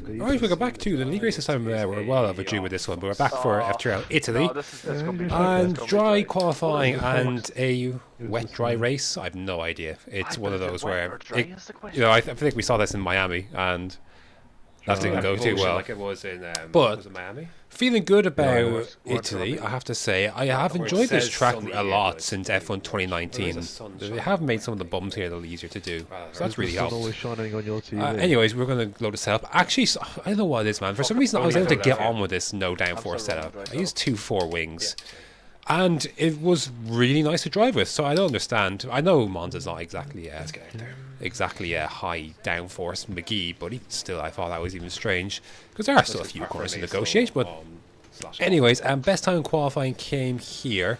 Alright, we go back to the league race this time. We're well overdue with this one, but we're back for FTRL Italy. And dry qualifying and a wet dry race. I have no idea. It's one of those where, I think we saw this in Miami, and that didn't go too well. Like it was in, but was it Miami? feeling good about Italy, I have to say. I have enjoyed this track a lot since F1 2019. They have made some of the bumps here a little easier to do, so that's really helped. Anyways, we're going to load the setup. Actually, I don't know what it is, man. For some reason, I was able to get on with this no downforce setup. I used 2 4-wings. And it was really nice to drive with, so I don't understand. I know Monza's not exactly a high downforce McGee, but still, I thought that was even strange because there are still a few corners to negotiate. But anyways, best time in qualifying came here.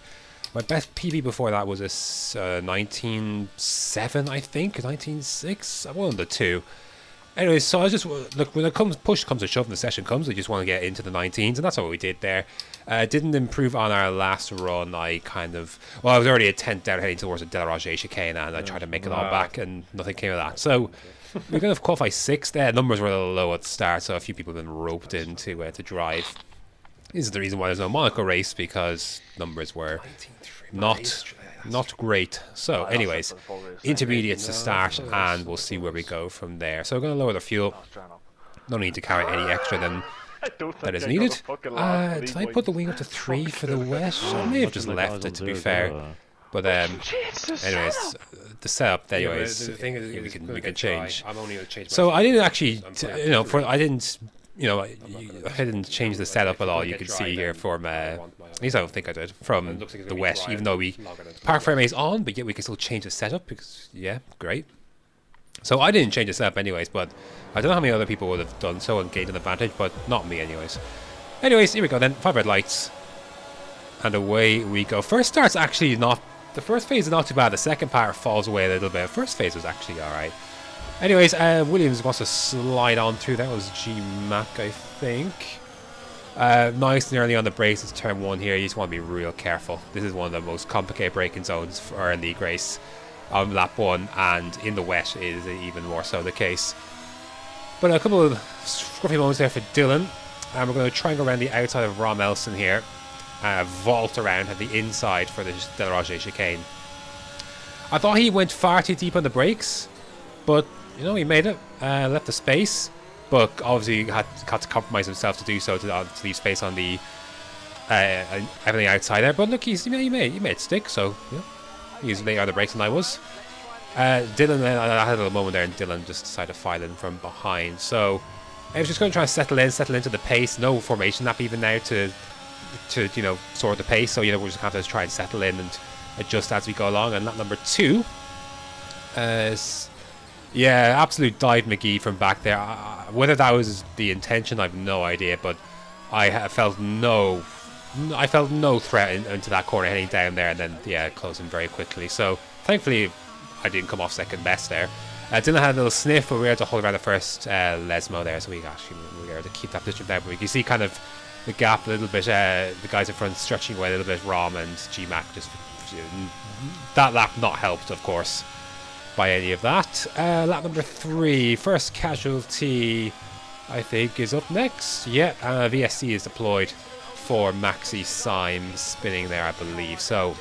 My best PB before that was a 19.7, I think, 19.6, one of the two. Anyways, so I just look when push comes to shove and the session comes, I just want to get into the 19s, and that's what we did there. Didn't improve on our last run. I was already a 10th down heading towards the Delarage chicane, and I tried to make it all back, and nothing came of that. So we're going to qualify 6th. Numbers were a little low at the start, so a few people have been roped in to drive. This is the reason why there's no Monaco race, because numbers were not great. So anyways, intermediates to start, and we'll see where we go from there. So we're going to lower the fuel. No need to carry any extra than that is needed. Did I put the wing up to 3 for the wet? I may have just left it, to be fair. But anyways, the setup anyways, we can change. So I didn't actually, I didn't change the setup at all. You can see here from, at least I don't think I did, from the wet, even though park frame is on, but yet we can still change the setup because, yeah, great. So I didn't change the setup anyways, but I don't know how many other people would have done so and gained an advantage, but not me anyways. Anyways, here we go then, 5 red lights, and away we go. First start's actually not, the first phase is not too bad, the second part falls away a little bit. First phase was actually alright. Anyways, Williams wants to slide on through. That was G-Mac, I think. Nice and early on the brakes. It's turn 1 here. You just want to be real careful. This is one of the most complicated braking zones for a league race on lap 1, and in the wet is even more so the case. But a couple of scruffy moments there for Dylan. And we're going to try and go around the outside of Rom Elson here. Vault around at the inside for the Delarage chicane. I thought he went far too deep on the brakes, but he made it, left the space, but obviously had to compromise himself to do so, to leave space on the everything outside there. But look, he made it stick, so he's later on the brakes than I was. Dylan, I had a little moment there, and Dylan just decided to file in from behind. So I was just going to try and settle into the pace. No formation lap even now to sort the pace. So we'll just have to try and settle in and adjust as we go along. And lap number 2 yeah, absolute dive McGee from back there. Whether that was the intention, I have no idea, but I felt no threat into that corner heading down there, and then closing very quickly. So thankfully I didn't come off second best there. Dylan had a little sniff, but we were able to hold around the first Lesmo there, so we were able to keep that position down. But we can see kind of the gap a little bit, the guys in front stretching away a little bit. Rom and G-Mac just that lap not helped, of course, by any of that. Lap number 3, first casualty, I think, is up next. Yeah, VSC is deployed for Maxi Symes spinning there, I believe. So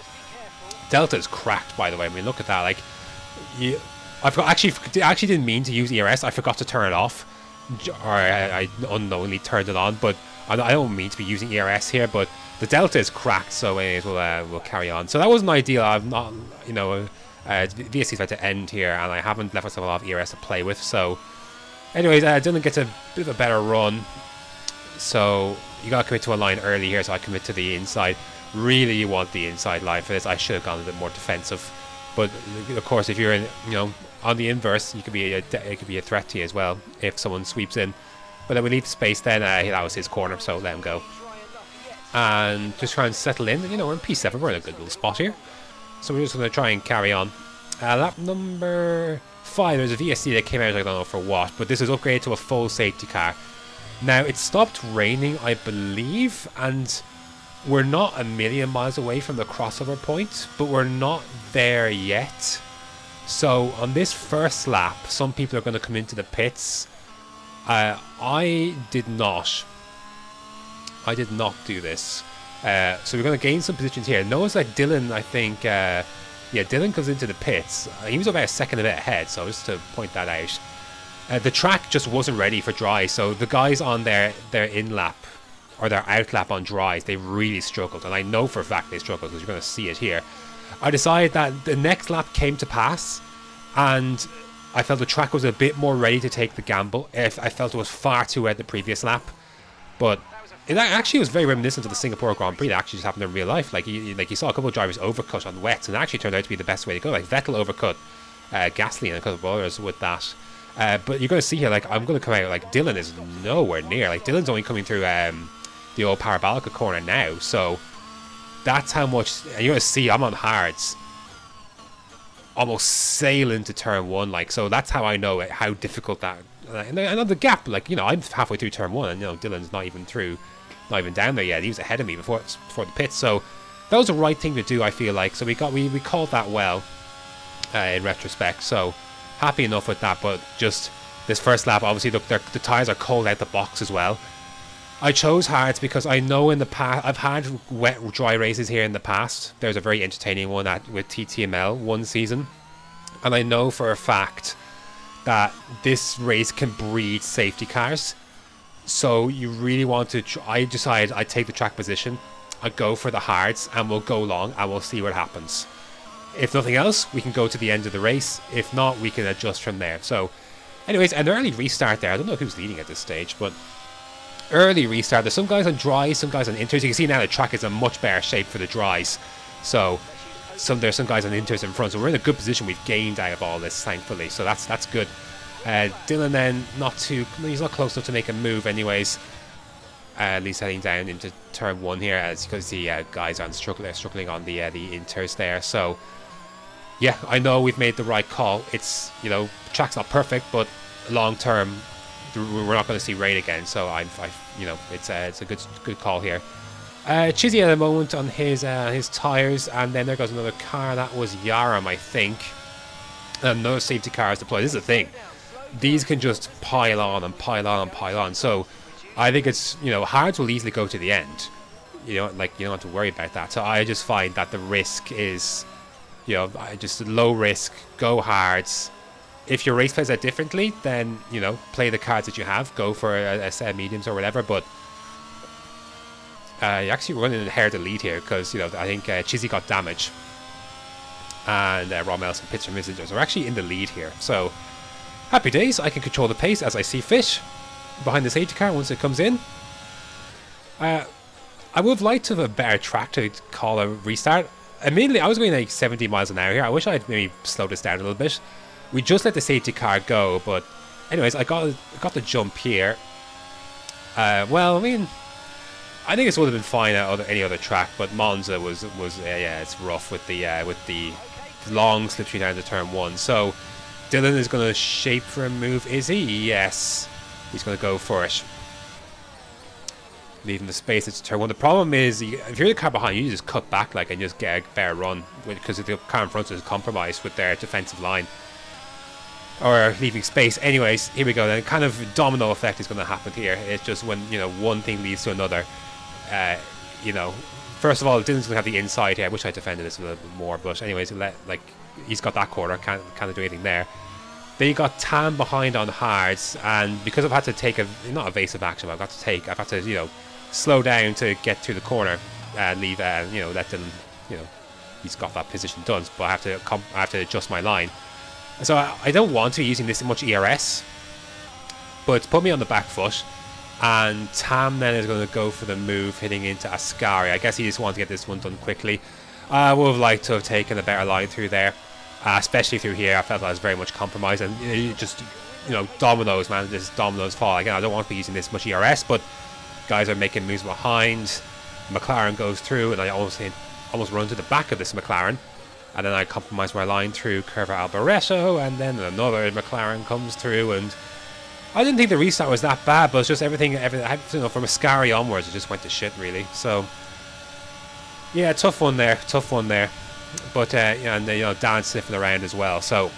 Delta is cracked, by the way. I mean, look at that. Like, I actually didn't mean to use ERS. I forgot to turn it off, or I unknowingly turned it on. But I don't mean to be using ERS here. But the Delta is cracked, so anyways, we'll carry on. So that wasn't ideal. I'm not, VSC is about to end here, and I haven't left myself a lot of ERS to play with. So, anyways, Dylan gets a bit of a better run. So you gotta commit to a line early here. So I commit to the inside. Really, you want the inside line for this. I should have gone a bit more defensive, but of course, if you're in, on the inverse, it could be a threat to you as well if someone sweeps in. But then we leave space. Then that was his corner, so let him go. And just try and settle in. We're in P7. We're in a good little spot here. So we're just going to try and carry on. Lap number 5, there's a VSC that came out, I don't know for what, but this is upgraded to a full safety car. Now, it stopped raining, I believe, and we're not a million miles away from the crossover point, but we're not there yet. So on this first lap, some people are going to come into the pits I did not. I did not do this. So we're going to gain some positions here. Notice that Dylan, I think, yeah, Dylan comes into the pits. He was about a second a bit ahead, so just to point that out. The track just wasn't ready for dry, so the guys on their in-lap or their out-lap on dries, they really struggled. And I know for a fact they struggled because you're going to see it here. I decided that the next lap came to pass, and I felt the track was a bit more ready to take the gamble. I felt it was far too wet the previous lap, but it actually was very reminiscent of the Singapore Grand Prix that actually just happened in real life. Like you saw a couple of drivers overcut on wets, and it actually turned out to be the best way to go. Like Vettel overcut Gasly and a couple of others with that. But you're going to see here, like I'm going to come out, like Dylan is nowhere near. Like Dylan's only coming through the old Parabolica corner now, so that's how much. And you're going to see I'm on hards, almost sailing to turn one. Like, so that's how I know how difficult that. And I know the gap. Like, you know, I'm halfway through turn one, and you know Dylan's not even down there yet. He was ahead of me before the pits, so that was the right thing to do, I feel like. So we called that well in retrospect. So happy enough with that. But just this first lap, obviously the tires are cold out the box as well. I chose hards because I know in the past I've had wet dry races here in the past. There's a very entertaining one with TTML one season, and I know for a fact that this race can breed safety cars. So you really want to. I decided I'd take the track position, I'd go for the hards, and we'll go long and we'll see what happens. If nothing else, we can go to the end of the race. If not, we can adjust from there. So, anyways, an early restart there. I don't know who's leading at this stage, but early restart. There's some guys on dries, some guys on inters. You can see now the track is in much better shape for the dries. So there's some guys on inters in front. So we're in a good position. We've gained out of all this, thankfully. So that's good. Dylan then he's not close enough to make a move anyways. At least heading down into turn one here, as you can see, guys are struggling on the inters there. So yeah, I know we've made the right call. It's, you know, the track's not perfect, but long term we're not going to see rain again. So you know, it's a good call here. Chizzy at the moment on his tires, and then there goes another car. That was Yaram, I think. Another safety car is deployed. This is the thing. These can just pile on and pile on and pile on. So I think it's, you know, hards will easily go to the end. You know, like, you don't have to worry about that. So I just find that the risk is, you know, just low risk, go hards. If your race plays out differently, then, you know, play the cards that you have. Go for a set of mediums or whatever. But you actually running inherit the lead here because, you know, I think Chizzy got damage. And Rob Elson pits from Messengers are actually in the lead here. So happy days. I can control the pace as I see fit behind the safety car once it comes in. I would have liked to have a better track to call a restart. Immediately, I was going like 70 miles an hour here. I wish I'd maybe slowed this down a little bit. We just let the safety car go, but anyways, I got the jump here. Well, I mean, I think this would have been fine at any other track, but Monza was yeah, it's rough with the long slipstream down to turn one. So Dylan is going to shape for a move, is he? Yes, he's going to go for it, leaving the space to turn one. The problem is, if you're the car behind you, just cut back like and just get a better run, because the car in front is compromised with their defensive line or leaving space. Anyways, here we go. Then kind of domino effect is going to happen here. It's just when, you know, one thing leads to another. You know, first of all, Dylan's going to have the inside here. I wish I defended this a little bit more, but anyways, like he's got that corner, can't do anything there. Then you got Tam behind on hards, and because I've had to take not evasive action, but I've had to, you know, slow down to get through the corner and leave, you know, let Dylan, you know, he's got that position done, but I have to adjust my line. So I don't want to be using this much ERS, but it's put me on the back foot. And Tam then is going to go for the move hitting into Ascari. I guess he just wanted to get this one done quickly. I would have liked to have taken a better line through there, especially through here. I felt I was very much compromised, and just, you know, dominoes, man. This dominoes fall. Again, I don't want to be using this much ERS, but guys are making moves behind. McLaren goes through, and I almost run to the back of this McLaren, and then I compromise my line through Curva Alboreto, and then another McLaren comes through, and I didn't think the restart was that bad, but it's just everything, you know, from Ascari onwards, it just went to shit, really. So yeah, tough one there. But and you know, Dan sniffing around as well. So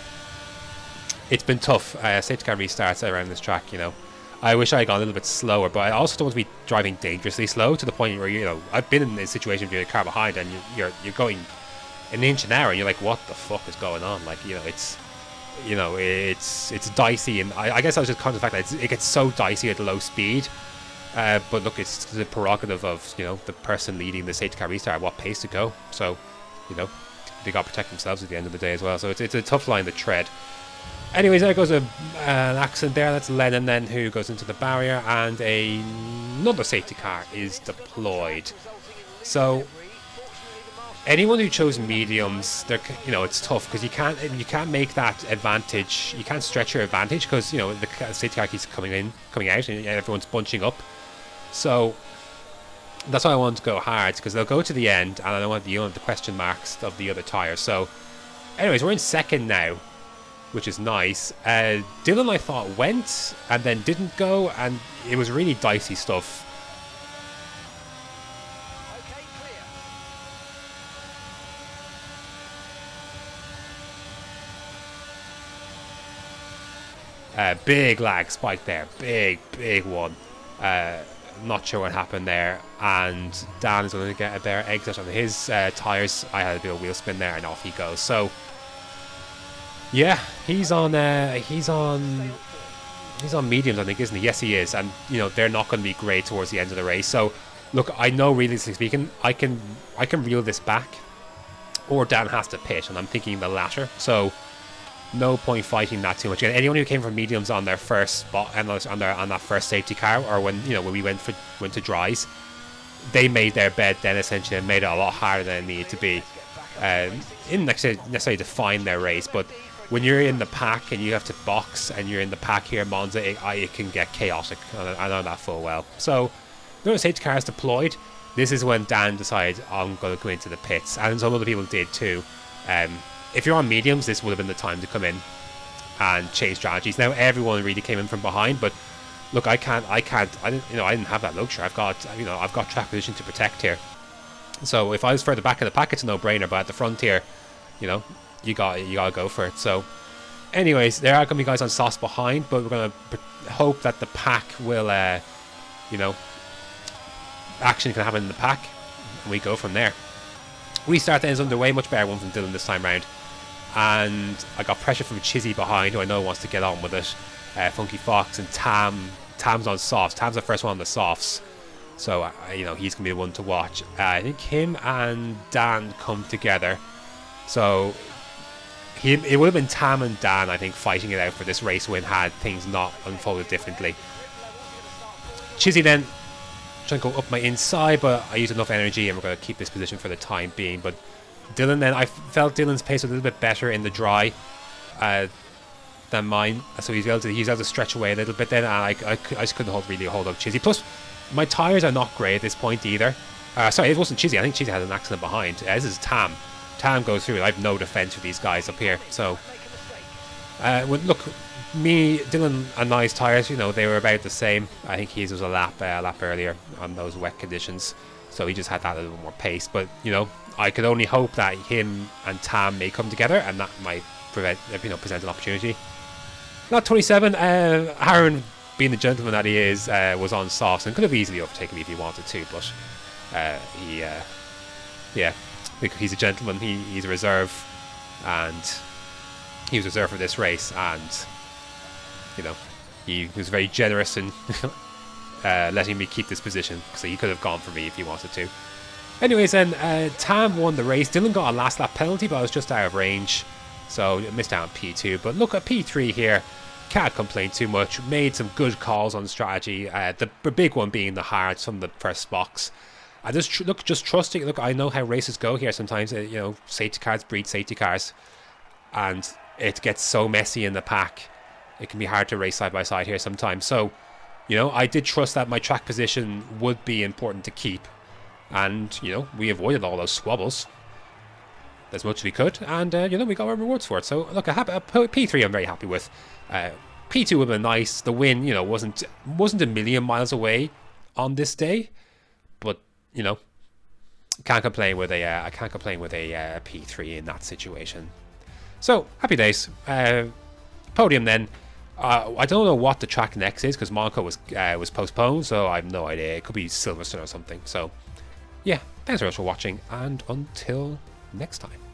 it's been tough. Safety car restarts around this track, you know. I wish I had gone a little bit slower, but I also don't want to be driving dangerously slow to the point where, you know, I've been in a situation where you're a car behind and you're going an inch an hour and you're like, what the fuck is going on? Like, you know, it's dicey, and I guess I was just conscious of the fact that it gets so dicey at low speed. But look, it's the prerogative of, you know, the person leading the safety car restart at what pace to go. So, you know, they got to protect themselves at the end of the day as well. So it's a tough line to tread. Anyways, there goes an accident there. That's Lennon then, who goes into the barrier, and another safety car is deployed. So anyone who chose mediums, you know, it's tough because you can't make that advantage. You can't stretch your advantage because, you know, the safety car keeps coming out, and everyone's bunching up. So that's why I want to go hard, because they'll go to the end, and I don't want the question marks of the other tires. So, anyways, we're in second now, which is nice. Dylan, I thought, went and then didn't go, and it was really dicey stuff. Big lag spike there, big one. Not sure what happened there, and Dan is going to get a better exit on his tires. I had a bit of wheel spin there, and off he goes. So yeah, he's on mediums, I think, isn't he? Yes, he is. And, you know, they're not going to be great towards the end of the race. So look, I know, realistically speaking, I can reel this back, or Dan has to pit, and I'm thinking the latter. So no point fighting that too much. Again, anyone who came from mediums on their first spot and on that first safety car, or when we went to dries, they made their bed then essentially, and made it a lot harder than it needed to be. Didn't necessarily define their race, but when you're in the pack and you have to box and you're in the pack here, Monza, it can get chaotic. I know that full well. So no safety cars deployed. This is when Dan decided, I'm going to go into the pits, and some other people did too. If you're on mediums, this would have been the time to come in and change strategies. Now everyone really came in from behind, but look, I didn't have that luxury. I've got track position to protect here. So if I was further back in the pack, it's a no-brainer. But at the front here, you know, you gotta go for it. So, anyways, there are gonna be guys on softs behind, but we're gonna hope that the pack will, you know, action can happen in the pack, and we go from there. Restart then is underway. Much better one from Dylan this time round. And I got pressure from Chizzy behind, who I know wants to get on with it. Funky Fox and Tam's on softs. Tam's the first one on the softs, so you know, he's gonna be the one to watch. I think him and Dan come together, so it would have been Tam and Dan, I think, fighting it out for this race win had things not unfolded differently. Chizzy then trying to go up my inside, but I used enough energy, and we're going to keep this position for the time being. But Dylan then, I felt Dylan's pace was a little bit better in the dry than mine, so he's able to stretch away a little bit then, and I just couldn't really hold up Chizzy. Plus, my tires are not great at this point either. Sorry, it wasn't Chizzy. I think Chizzy had an accident behind. This is Tam. Tam goes through. I have no defense for these guys up here. So, look, Dylan and Nye's tires, you know, they were about the same. I think his was a lap earlier on those wet conditions, so he just had that a little more pace. But, you know, I could only hope that him and Tam may come together, and that might present an opportunity. Not 27. Aaron, being the gentleman that he is, was on softs and could have easily overtaken me if he wanted to, but yeah, because he's a gentleman. He's a reserve, and he was reserved for this race, and you know, he was very generous in letting me keep this position, so he could have gone for me if he wanted to. Anyways, then Tam won the race. Dylan got a last lap penalty, but I was just out of range, so missed out on P2. But look at P3 here. Can't complain too much. Made some good calls on strategy. The big one being the hards from the first box. I just trusting. Look, I know how races go here. Sometimes you know, safety cars breed safety cars, and it gets so messy in the pack. It can be hard to race side by side here sometimes. So, you know, I did trust that my track position would be important to keep, and you know, we avoided all those squabbles as much as we could, and you know, we got our rewards for it. So look, P3 I'm very happy with. P2 would have been nice. The win, you know, wasn't a million miles away on this day, but you know, can't complain with a P3 in that situation. So happy days. Podium then. I don't know what the track next is because Monaco was postponed, so I have no idea. It could be Silverstone or something. So, yeah, thanks very much for watching, and until next time.